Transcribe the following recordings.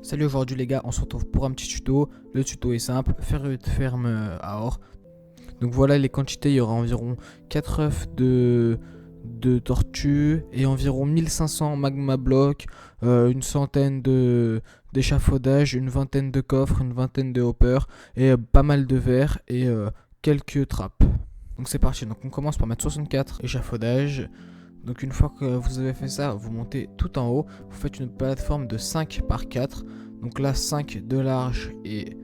Salut, aujourd'hui les gars, on se retrouve pour un petit tuto. Le tuto est simple, faire une ferme à or. Donc voilà les quantités, il y aura environ 4 œufs de tortues et environ 1500 magma blocs, une centaine d'échafaudages, une vingtaine de coffres, une vingtaine de hoppers et pas mal de verres et quelques trappes. Donc c'est parti, donc on commence par mettre 64 échafaudages. Donc une fois que vous avez fait ça, vous montez tout en haut, vous faites une plateforme de 5 par 4. Donc là 5 de large et...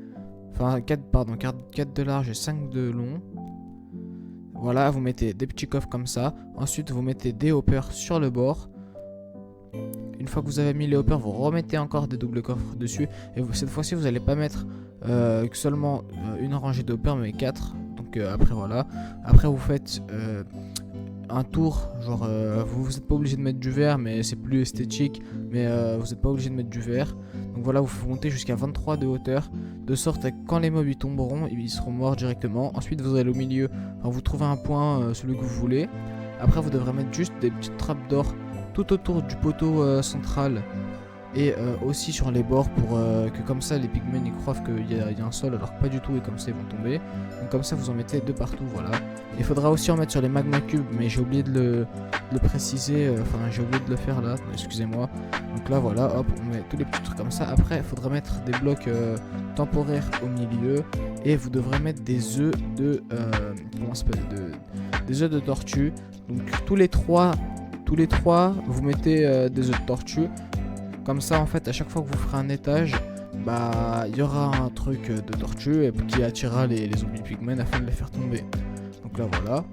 Enfin 4 de large et 5 de long. Voilà, vous mettez des petits coffres comme ça. Ensuite vous mettez des hoppers sur le bord. Une fois que vous avez mis les hoppers, vous remettez encore des doubles coffres dessus. Et cette fois-ci vous n'allez pas mettre seulement une rangée de hoppers mais 4. Donc après voilà. Après vous faites... un tour, genre vous n'êtes pas obligé de mettre du vert mais c'est plus esthétique, mais vous n'êtes pas obligé de mettre du vert. Donc voilà, vous montez jusqu'à 23 de hauteur, de sorte que quand les mobs ils tomberont, ils seront morts directement. Ensuite vous allez au milieu, enfin, vous trouvez un point, celui que vous voulez. Après vous devrez mettre juste des petites trappes d'or tout autour du poteau central et aussi sur les bords pour que comme ça les pigmen ils croient qu'il y a un sol alors que pas du tout, et comme ça ils vont tomber. Donc comme ça vous en mettez de partout, voilà. Il faudra aussi en mettre sur les magma cubes, mais j'ai oublié de le préciser, enfin j'ai oublié de le faire là, excusez-moi. Donc là voilà, hop, on met tous les petits trucs comme ça. Après il faudra mettre des blocs temporaires au milieu, et vous devrez mettre des œufs de des œufs de tortue. Donc tous les trois vous mettez des œufs de tortue. Comme ça en fait à chaque fois que vous ferez un étage, bah il y aura un truc de tortue qui attirera les zombies pigmen afin de les faire tomber. Donc là voilà.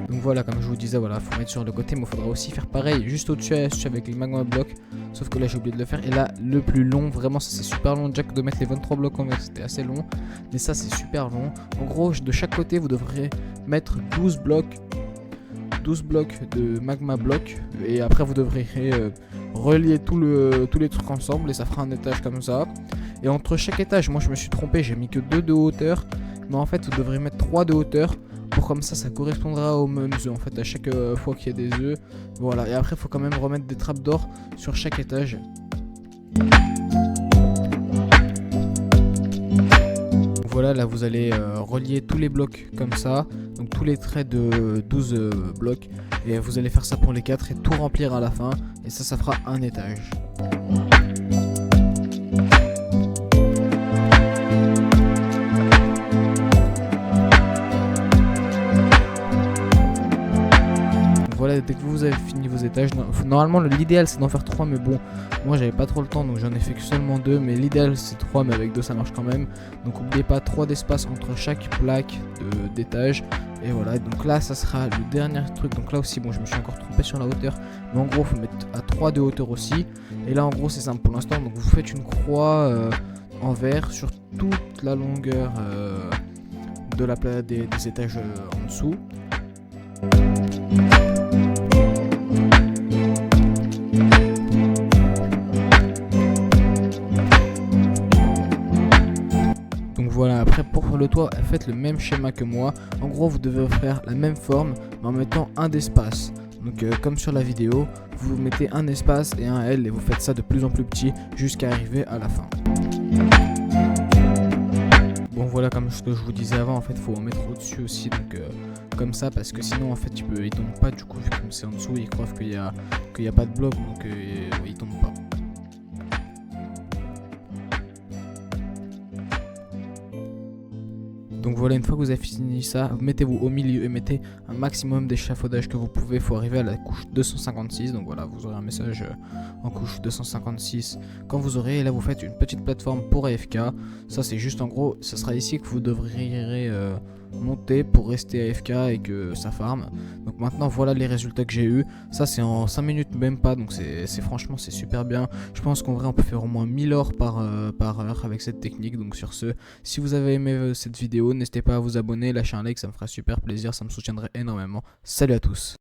Donc voilà, comme je vous disais, voilà, faut mettre sur le côté, mais il faudra aussi faire pareil juste au-dessus avec les magma blocs. Sauf que là j'ai oublié de le faire. Et là le plus long, vraiment ça c'est super long déjà que de mettre les 23 blocs en vert, c'était assez long. Mais ça c'est super long. En gros de chaque côté vous devrez mettre 12 blocs de magma blocs, et après vous devrez relier tous les trucs ensemble et ça fera un étage comme ça. Et entre chaque étage, moi je me suis trompé, j'ai mis que 2 de hauteur, mais en fait vous devrez mettre 3 de hauteur pour comme ça correspondra aux mêmes œufs en fait à chaque fois qu'il y a des œufs. Voilà, et après il faut quand même remettre des trappes d'or sur chaque étage. Voilà, là vous allez relier tous les blocs comme ça, donc tous les traits de 12 blocs, et vous allez faire ça pour les 4 et tout remplir à la fin, et ça fera un étage. Voilà, dès que vous avez fini vos étages, normalement l'idéal c'est d'en faire 3, mais bon, moi j'avais pas trop le temps donc j'en ai fait que seulement 2, mais l'idéal c'est 3, mais avec 2 ça marche quand même. Donc n'oubliez pas 3 d'espace entre chaque plaque d'étage. Et voilà, donc là ça sera le dernier truc. Donc là aussi bon, je me suis encore trompé sur la hauteur, mais en gros faut mettre à 3 de hauteur aussi. Et là en gros c'est simple pour l'instant, donc vous faites une croix en verre sur toute la longueur de des étages en dessous. Voilà, après pour le toit, faites le même schéma que moi. En gros, vous devez faire la même forme, mais en mettant un d'espace. Donc comme sur la vidéo, vous mettez un espace et un L, et vous faites ça de plus en plus petit jusqu'à arriver à la fin. Bon voilà, comme je vous disais avant, en fait, il faut en mettre au-dessus aussi, donc comme ça, parce que sinon, en fait, il tombe pas, du coup, vu que c'est en dessous, ils croient qu'il y a pas de bloc, donc il tombe pas. Donc voilà, une fois que vous avez fini ça, mettez-vous au milieu et mettez un maximum d'échafaudage que vous pouvez. Il faut arriver à la couche 256. Donc voilà, vous aurez un message en couche 256 quand vous aurez. Et là, vous faites une petite plateforme pour AFK. Ça, c'est juste en gros, ce sera ici que vous devriez monter pour rester AFK et que ça farme. Donc maintenant, voilà les résultats que j'ai eu. Ça, c'est en 5 minutes, même pas. Donc franchement, c'est super bien. Je pense qu'en vrai, on peut faire au moins 1000 ors par heure avec cette technique. Donc sur ce, si vous avez aimé cette vidéo, n'hésitez pas à vous abonner, lâcher un like, ça me fera super plaisir, ça me soutiendrait énormément. Salut à tous.